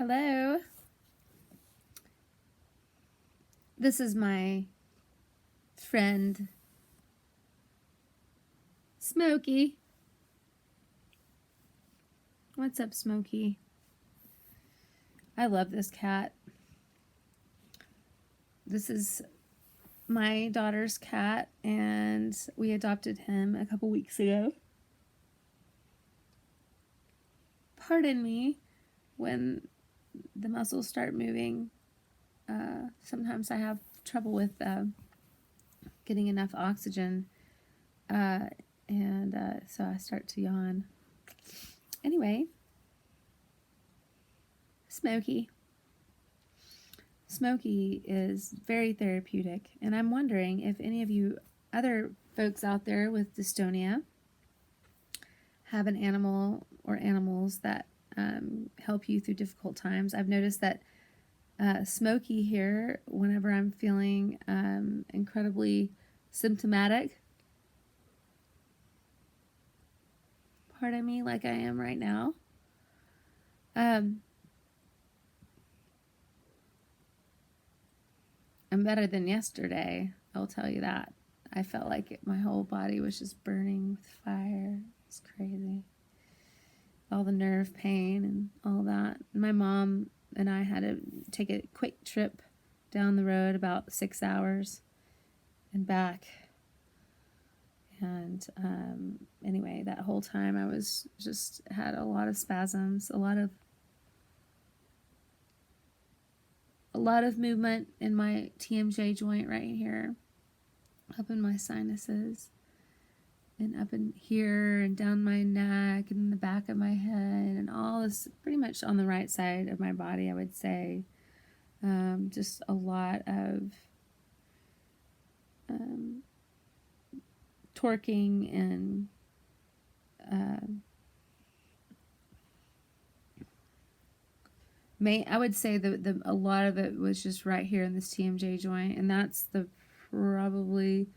Hello. This is my friend Smokey. What's up, Smokey? I love this cat. This is my daughter's cat, and we adopted him a couple weeks ago. Pardon me when the muscles start moving. Sometimes I have trouble with getting enough oxygen, and so I start to yawn. Anyway, Smokey. Smokey is very therapeutic, and I'm wondering if any of you other folks out there with dystonia have an animal or animals that help you through difficult times. I've noticed that Smokey here, whenever I'm feeling incredibly symptomatic, pardon me, like I am right now, I'm better than yesterday, I'll tell you that. I felt like my whole body was just burning with fire. It's crazy. All the nerve pain and all that. My mom and I had to take a quick trip down the road, about 6 hours, and back. And anyway, that whole time I was just had a lot of spasms, a lot of movement in my TMJ joint right here, up in my sinuses, and up in here, and down my neck, and in the back of my head, and all this, pretty much on the right side of my body, I would say. Just a lot of torquing and I would say a lot of it was just right here in this TMJ joint, and that's probably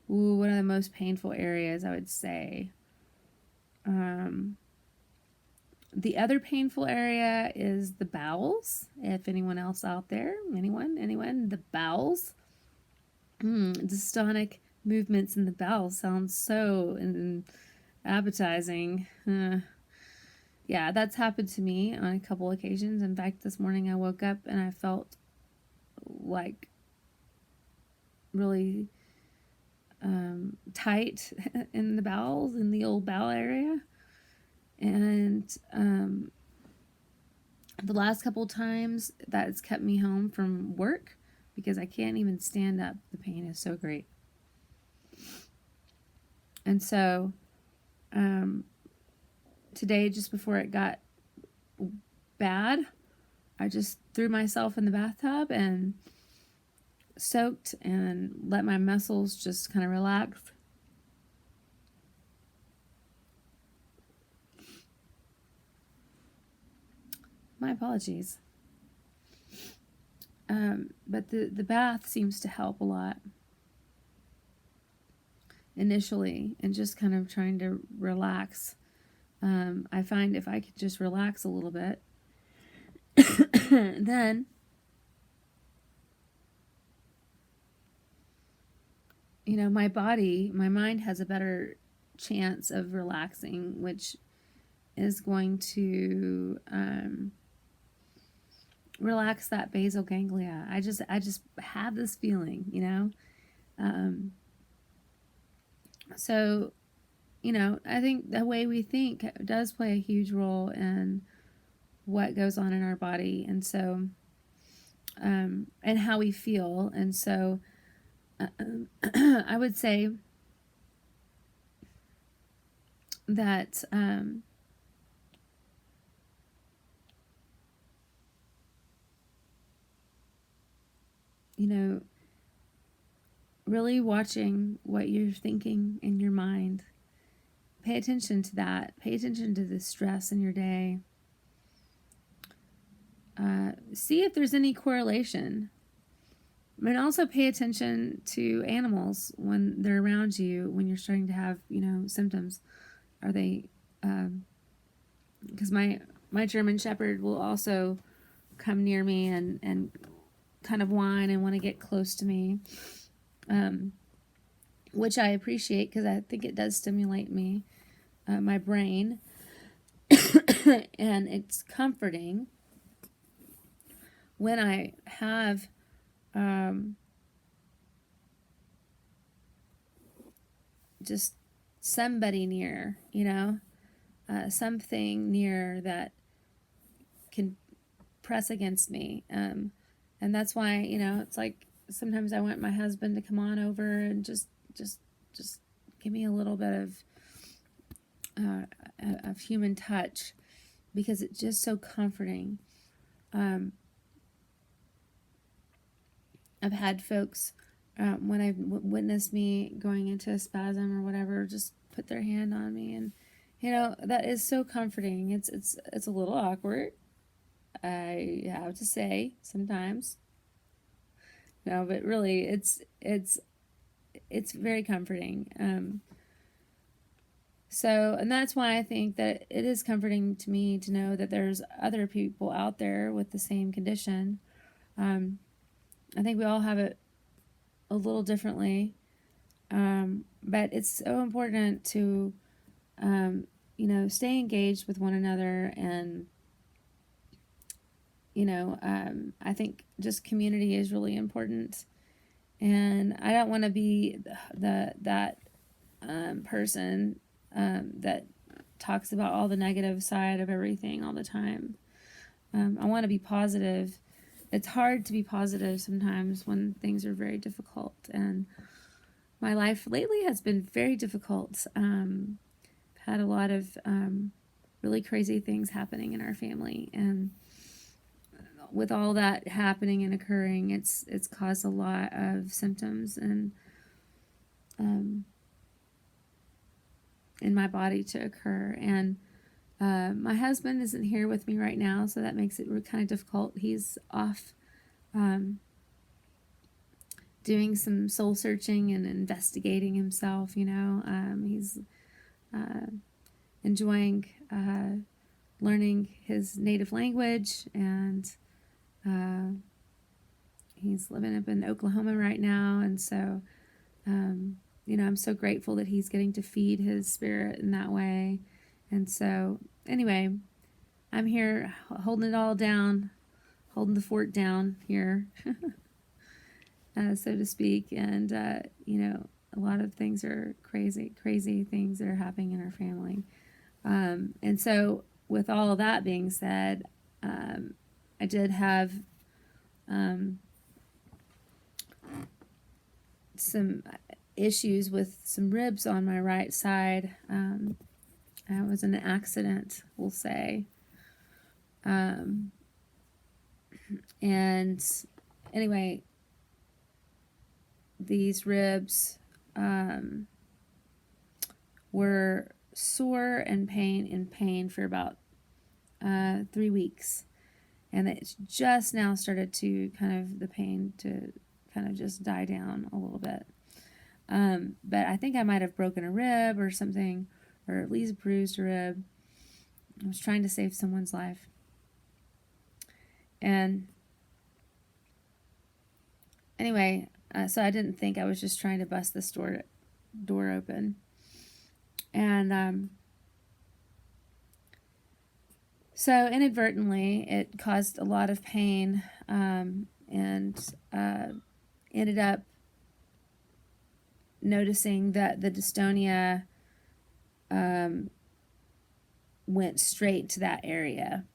one of the most painful areas, I would say. The other painful area is the bowels. If anyone else out there, anyone, the bowels. Dystonic movements in the bowels sounds so appetizing. Yeah, that's happened to me on a couple occasions. In fact, this morning I woke up and I felt like really tight in the bowels, in the old bowel area. And the last couple times that's kept me home from work because I can't even stand up. The pain is so great. And so today, just before it got bad, I just threw myself in the bathtub and soaked and let my muscles just kind of relax. My apologies. But the bath seems to help a lot initially, and just kind of trying to relax. I find if I could just relax a little bit, then my mind has a better chance of relaxing, which is going to relax that basal ganglia. I just have this feeling, so I think the way we think does play a huge role in what goes on in our body, and so and how we feel. And so I would say that really watching what you're thinking in your mind. Pay attention to that. Pay attention to the stress in your day. See if there's any correlation. And also pay attention to animals when they're around you, when you're starting to have, symptoms. Are they, because my German Shepherd will also come near me and kind of whine and want to get close to me, which I appreciate because I think it does stimulate me, my brain, and it's comforting when I have just somebody near, something near that can press against me. And that's why, it's like sometimes I want my husband to come on over and just give me a little bit of human touch, because it's just so comforting. I've had folks, when I've witnessed me going into a spasm or whatever, just put their hand on me, and that is so comforting. It's a little awkward, I have to say, sometimes. No, but really, it's very comforting. So, and that's why I think that it is comforting to me to know that there's other people out there with the same condition. I think we all have it a little differently, but it's so important to, stay engaged with one another, and I think just community is really important, and I don't want to be that person that talks about all the negative side of everything all the time. I want to be positive. It's hard to be positive sometimes when things are very difficult, and my life lately has been very difficult. I've had a lot of really crazy things happening in our family, and with all that happening and occurring, it's caused a lot of symptoms and in my body to occur. And my husband isn't here with me right now, so that makes it kind of difficult. He's off doing some soul searching and investigating himself. He's enjoying learning his native language, and he's living up in Oklahoma right now. And so I'm so grateful that he's getting to feed his spirit in that way. And so anyway, I'm here holding it all down, holding the fort down here, so to speak. And, a lot of things are crazy things that are happening in our family. And so with all of that being said, I did have some issues with some ribs on my right side. I was in an accident, we'll say. And anyway, these ribs were sore and in pain for about 3 weeks. And it's just now started to the pain to kind of just die down a little bit. But I think I might have broken a rib or something, or at least bruised a rib. I was trying to save someone's life. And anyway, so I didn't think, I was just trying to bust this door open. And so inadvertently, it caused a lot of pain, and ended up noticing that the dystonia went straight to that area.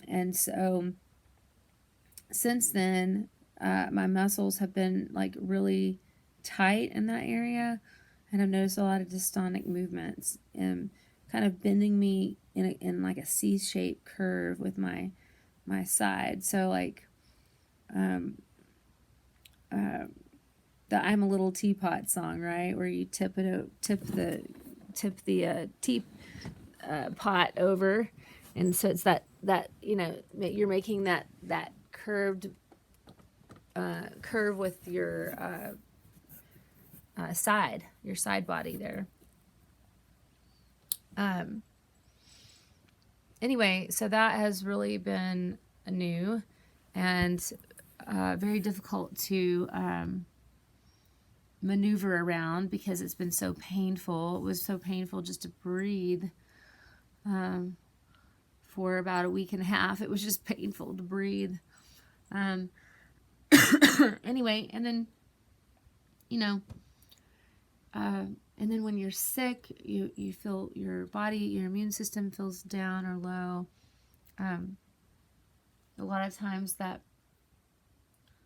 And so since then, my muscles have been like really tight in that area, and I've noticed a lot of dystonic movements and kind of bending me in like a C-shaped curve with my side. So like the I'm a Little Teapot song, right, where you tip the pot over, and so it's that you're making that curved curve with your side body there. Anyway, so that has really been new and very difficult to maneuver around because it's been so painful. It was so painful just to breathe for about a week and a half. It was just painful to breathe. Anyway, and then, you know, and then when you're sick, you feel your body, your immune system feels down or low. A lot of times that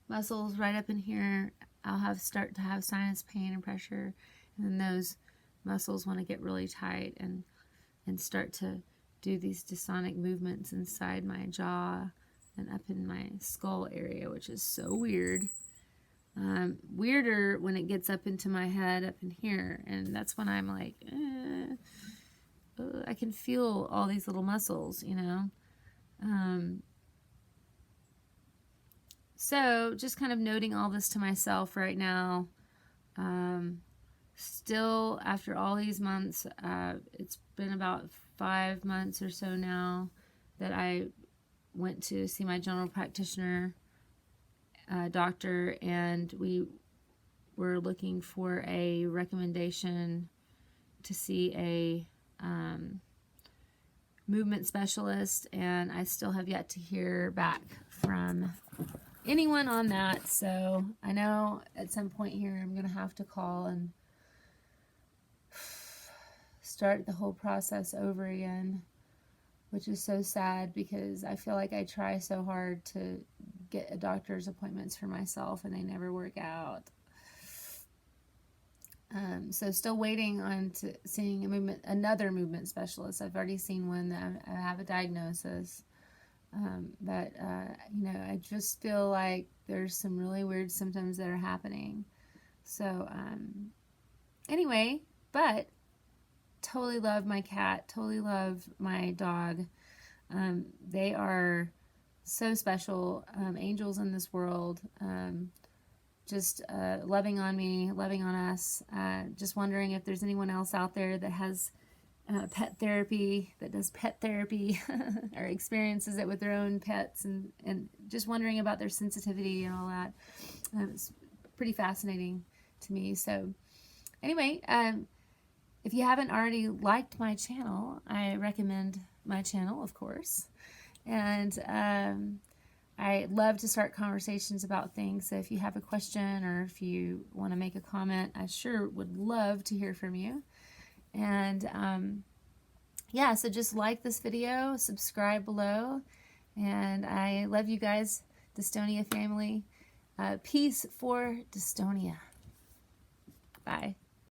muscles right up in here, I'll start to have sinus pain and pressure, and then those muscles want to get really tight and start to do these dystonic movements inside my jaw and up in my skull area, which is so weird. Weirder when it gets up into my head up in here, and that's when I'm like, I can feel all these little muscles, you know. So just kind of noting all this to myself right now. Still, after all these months, it's been about 5 months or so now that I went to see my general practitioner doctor, and we were looking for a recommendation to see a movement specialist, and I still have yet to hear back from anyone on that. So I know at some point here I'm going to have to call and start the whole process over again, which is so sad because I feel like I try so hard to get a doctor's appointments for myself and they never work out. So still waiting on seeing another movement specialist. I've already seen one that I have a diagnosis. But you know, I just feel like there's some really weird symptoms that are happening. So anyway, but totally love my cat, totally love my dog. They are so special, angels in this world, just loving on me, loving on us. Just wondering if there's anyone else out there that has pet therapy, that does pet therapy or experiences it with their own pets, and just wondering about their sensitivity and all that. It's pretty fascinating to me. So anyway, if you haven't already liked my channel, I recommend my channel, of course. And I love to start conversations about things. So if you have a question or if you want to make a comment, I sure would love to hear from you. And yeah, so just like this video, subscribe below, and I love you guys, Dystonia family. Peace for Dystonia. Bye.